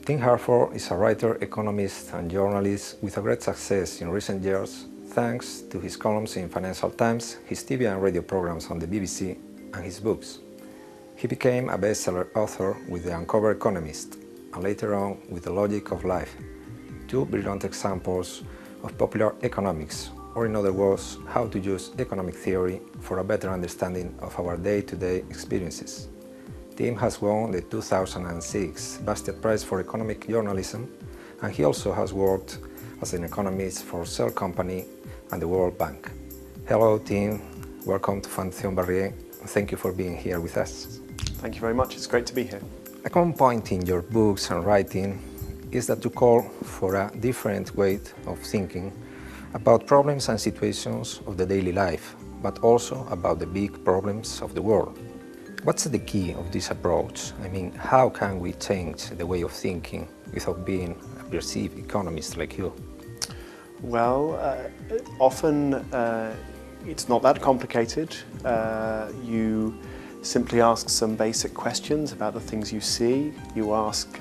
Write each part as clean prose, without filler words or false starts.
Tim Harford is a writer, economist and journalist with a great success in recent years thanks to his columns in Financial Times, his TV and radio programs on the BBC and his books. He became a bestseller author with The Uncovered Economist and later on with The Logic of Life, two brilliant examples of popular economics, or in other words, how to use economic theory for a better understanding of our day-to-day experiences. Tim has won the 2006 Bastiat Prize for Economic Journalism, and he also has worked as an economist for Shell Company and the World Bank. Hello Tim, welcome to Fondation Barrier. Thank you for being here with us. Thank you very much, it's great to be here. A common point in your books and writing is that you call for a different way of thinking about problems and situations of the daily life, but also about the big problems of the world. What's the key of this approach? I mean, how can we change the way of thinking without being a perceived economist like you? Well, often it's not that complicated. You simply ask some basic questions about the things you see. You ask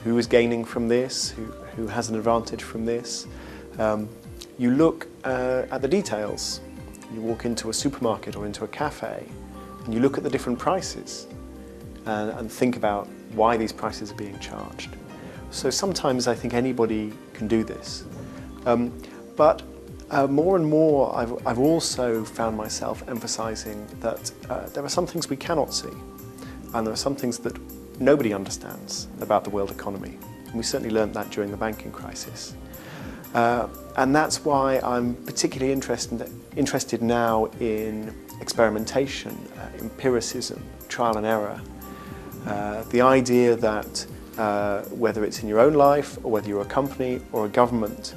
who is gaining from this, who has an advantage from this. You look at the details. You walk into a supermarket or into a cafe and you look at the different prices and think about why these prices are being charged. So sometimes I think anybody can do this. But more and more I've also found myself emphasizing that there are some things we cannot see and there are some things that nobody understands about the world economy. And we certainly learned that during the banking crisis. And that's why I'm particularly interested now in experimentation, empiricism, trial and error. The idea that whether it's in your own life or whether you're a company or a government,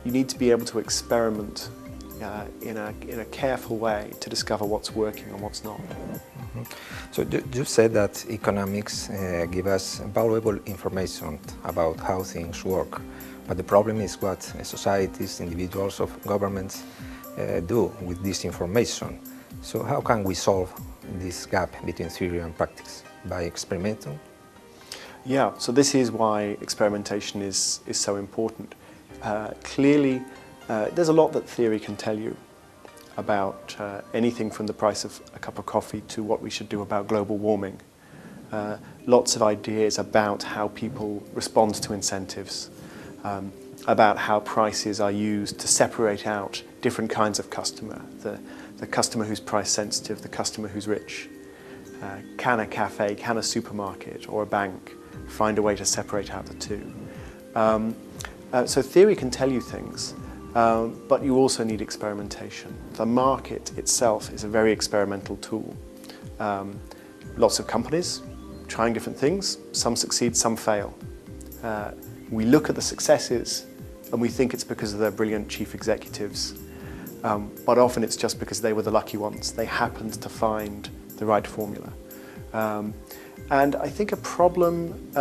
you need to be able to experiment in a careful way to discover what's working and what's not. Mm-hmm. So you said that economics give us valuable information about how things work, but the problem is what societies, individuals, or governments do with this information. So how can we solve this gap between theory and practice? By experimenting? Yeah, so this is why experimentation is so important. Clearly, there's a lot that theory can tell you about anything from the price of a cup of coffee to what we should do about global warming. Lots of ideas about how people respond to incentives, about how prices are used to separate out different kinds of customer, the customer who's price sensitive, the customer who's rich. Can a cafe, can a supermarket or a bank find a way to separate out the two? So theory can tell you things, but you also need experimentation. The market itself is a very experimental tool. Lots of companies trying different things, some succeed, some fail. We look at the successes and we think it's because of their brilliant chief executives, but often it's just because they were the lucky ones. They happened to find the right formula. And I think a problem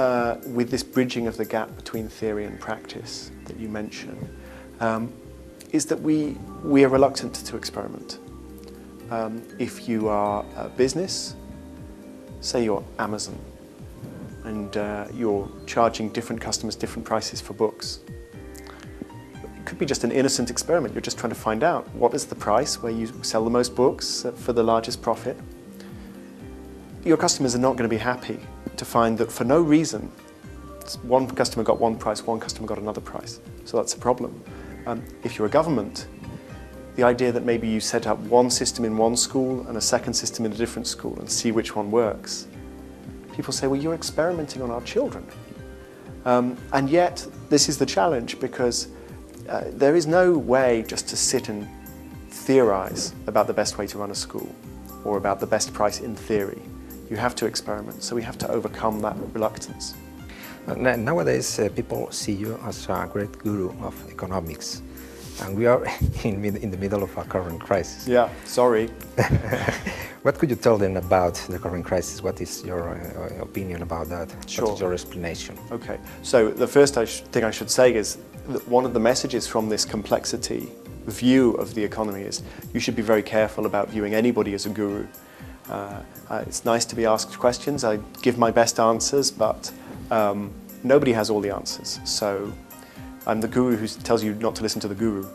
with this bridging of the gap between theory and practice that you mention is that we are reluctant to experiment. If you are a business, say you're Amazon, and you're charging different customers different prices for books. It could be just an innocent experiment. You're just trying to find out what is the price where you sell the most books for the largest profit. Your customers are not going to be happy to find that for no reason one customer got one price, one customer got another price. So that's a problem. If you're a government, the idea that maybe you set up one system in one school and a second system in a different school and see which one works. People say, well, you're experimenting on our children. And yet, this is the challenge because there is no way just to sit and theorize about the best way to run a school or about the best price in theory. You have to experiment, so we have to overcome that reluctance. Nowadays, people see you as a great guru of economics, and we are in the middle of a current crisis. Yeah, sorry. What could you tell them about the current crisis? What is your opinion about that? Sure. What is your explanation? Okay, so the first thing I should say is that one of the messages from this complexity view of the economy is you should be very careful about viewing anybody as a guru. It's nice to be asked questions. I give my best answers, but nobody has all the answers. So I'm the guru who tells you not to listen to the guru.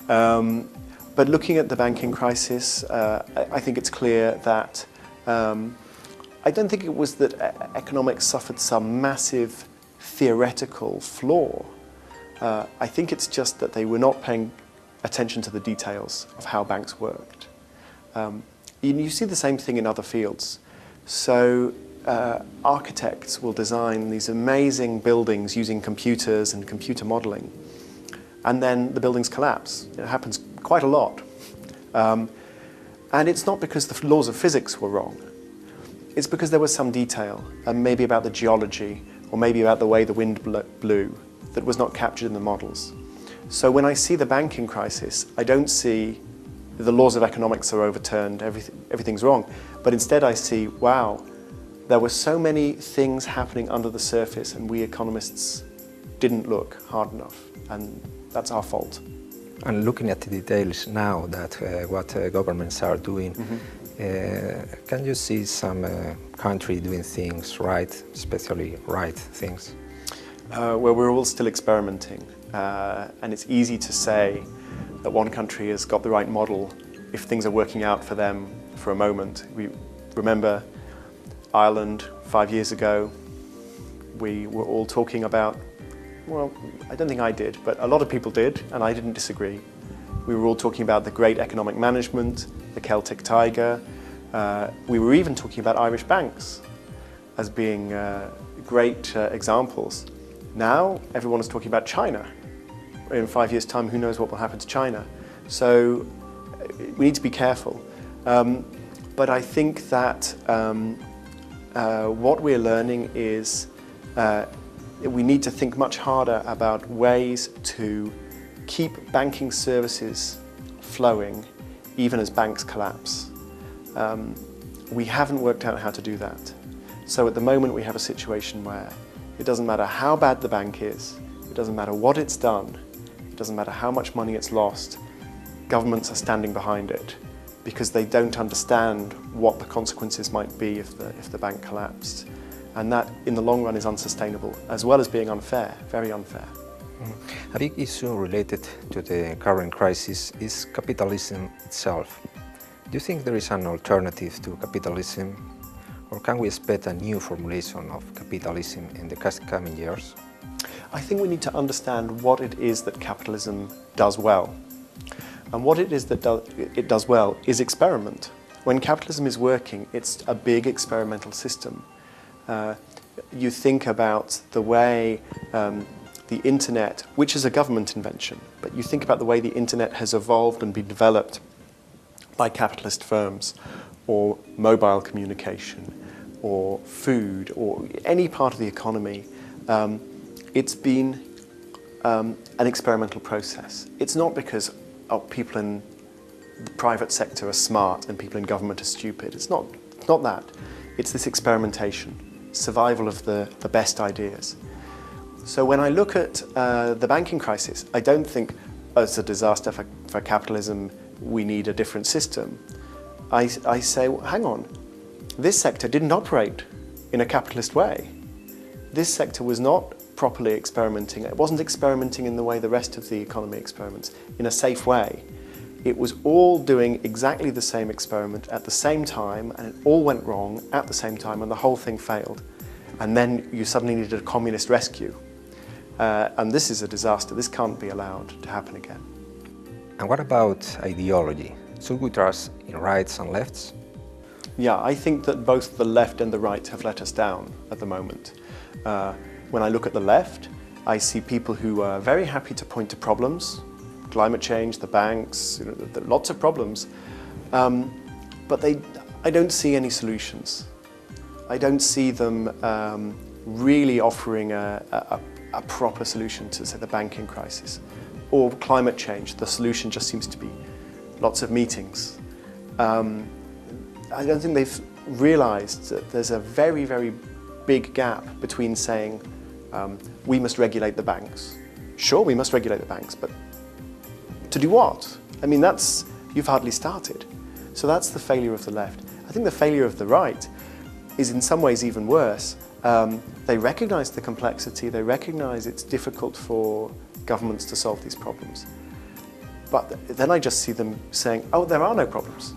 But looking at the banking crisis, I think it's clear that I don't think it was that economics suffered some massive theoretical flaw. I think it's just that they were not paying attention to the details of how banks worked. You see the same thing in other fields. So architects will design these amazing buildings using computers and computer modeling, and then the buildings collapse. It happens quite a lot. And it's not because the laws of physics were wrong. It's because there was some detail, maybe about the geology, or maybe about the way the wind blew, that was not captured in the models. So when I see the banking crisis, I don't see the laws of economics are overturned, everything's wrong. But instead I see, wow, there were so many things happening under the surface and we economists didn't look hard enough, and that's our fault. And looking at the details now, that what governments are doing, can you see some country doing things right, especially right things? Well, we're all still experimenting, and it's easy to say that one country has got the right model if things are working out for them for a moment. We remember Ireland 5 years ago. We were all talking about, well, I don't think I did, but a lot of people did, and I didn't disagree. We were all talking about the great economic management, the Celtic Tiger. We were even talking about Irish banks as being great examples. Now everyone is talking about China. In 5 years' time, who knows what will happen to China? So we need to be careful. But I think that what we're learning is we need to think much harder about ways to keep banking services flowing even as banks collapse. We haven't worked out how to do that. So at the moment we have a situation where it doesn't matter how bad the bank is, it doesn't matter what it's done, it doesn't matter how much money it's lost, governments are standing behind it because they don't understand what the consequences might be if the bank collapsed. And that, in the long run, is unsustainable, as well as being unfair, very unfair. A big issue related to the current crisis is capitalism itself. Do you think there is an alternative to capitalism, or can we expect a new formulation of capitalism in the coming years? I think we need to understand what it is that capitalism does well. And what it is that it does well is experiment. When capitalism is working, it's a big experimental system. You think about the way the internet, which is a government invention, but you think about the way the internet has evolved and been developed by capitalist firms, or mobile communication, or food, or any part of the economy. It's been an experimental process. It's not because people in the private sector are smart and people in government are stupid. It's not that. It's this experimentation, survival of the best ideas. So when I look at the banking crisis, I don't think, oh, it's a disaster for capitalism, we need a different system. I say, well, hang on, this sector didn't operate in a capitalist way. This sector was not properly experimenting. It wasn't experimenting in the way the rest of the economy experiments, in a safe way. It was all doing exactly the same experiment at the same time, and it all went wrong at the same time, and the whole thing failed. And then you suddenly needed a communist rescue. And this is a disaster. This can't be allowed to happen again. And what about ideology? Should we trust in rights and lefts? Yeah, I think that both the left and the right have let us down at the moment. When I look at the left, I see people who are very happy to point to problems, climate change, the banks, lots of problems, but I don't see any solutions. I don't see them really offering a proper solution to, say, the banking crisis or climate change. The solution just seems to be lots of meetings. I don't think they've realized that there's a very, very big gap between saying we must regulate the banks. Sure, we must regulate the banks, but to do what? I mean, you've hardly started. So that's the failure of the left. I think the failure of the right is in some ways even worse. They recognise the complexity, they recognise it's difficult for governments to solve these problems. But then I just see them saying, oh, there are no problems.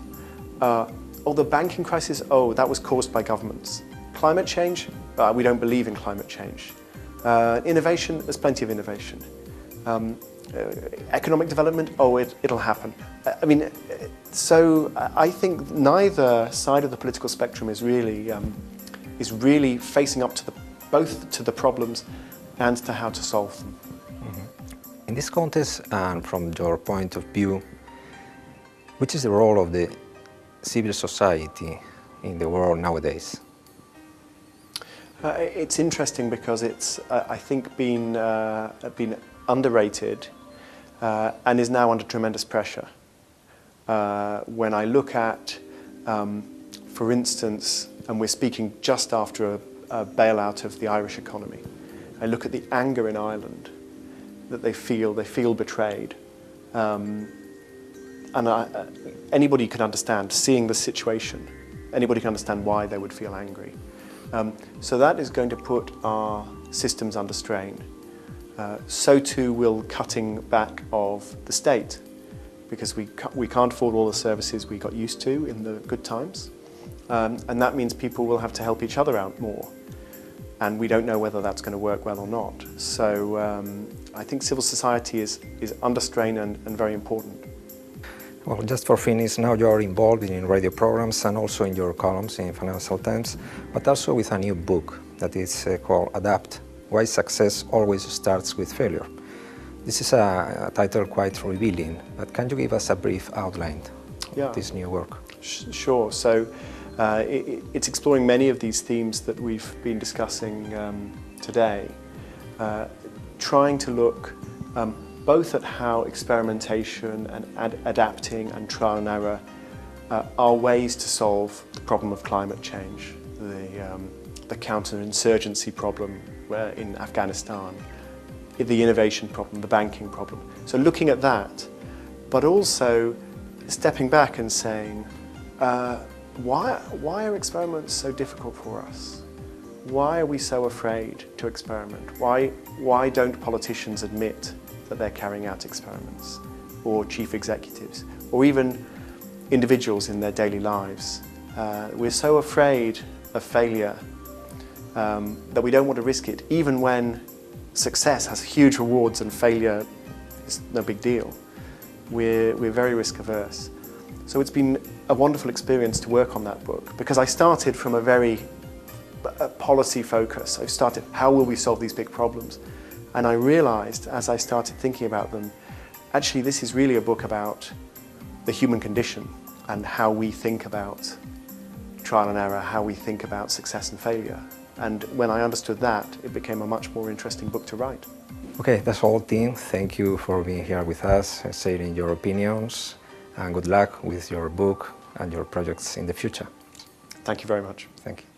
Oh, the banking crisis, oh, that was caused by governments. Climate change, we don't believe in climate change. Innovation, there's plenty of innovation. Economic development, oh, it'll happen. I mean, so I think neither side of the political spectrum is really facing up to both to the problems and to how to solve them. Mm-hmm. In this context, and from your point of view, which is the role of the civil society in the world nowadays? It's interesting because it's, I think, been underrated and is now under tremendous pressure. When I look at, for instance, and we're speaking just after a bailout of the Irish economy, I look at the anger in Ireland that they feel betrayed. And anybody can understand, seeing the situation, anybody can understand why they would feel angry. So that is going to put our systems under strain. So too will cutting back of the state, because we can't afford all the services we got used to in the good times. And that means people will have to help each other out more. And we don't know whether that's going to work well or not. So I think civil society is under strain and very important. Well, just for finish, now you are involved in radio programs and also in your columns in Financial Times, but also with a new book that is called Adapt, Why Success Always Starts with Failure. This is a title quite revealing, but can you give us a brief outline of this new work? Sure. So it's exploring many of these themes that we've been discussing today, trying to look both at how experimentation and adapting and trial and error are ways to solve the problem of climate change, the counterinsurgency problem in Afghanistan, the innovation problem, the banking problem. So looking at that, but also stepping back and saying, why are experiments so difficult for us? Why are we so afraid to experiment? Why don't politicians admit that they're carrying out experiments, or chief executives, or even individuals in their daily lives? We're so afraid of failure that we don't want to risk it, even when success has huge rewards and failure is no big deal. We're very risk averse. So it's been a wonderful experience to work on that book, because I started from a very policy focus. I started, how will we solve these big problems? And I realized, as I started thinking about them, actually this is really a book about the human condition and how we think about trial and error, how we think about success and failure. And when I understood that, it became a much more interesting book to write. Okay, that's all, Tim. Thank you for being here with us, sharing your opinions, and good luck with your book and your projects in the future. Thank you very much. Thank you.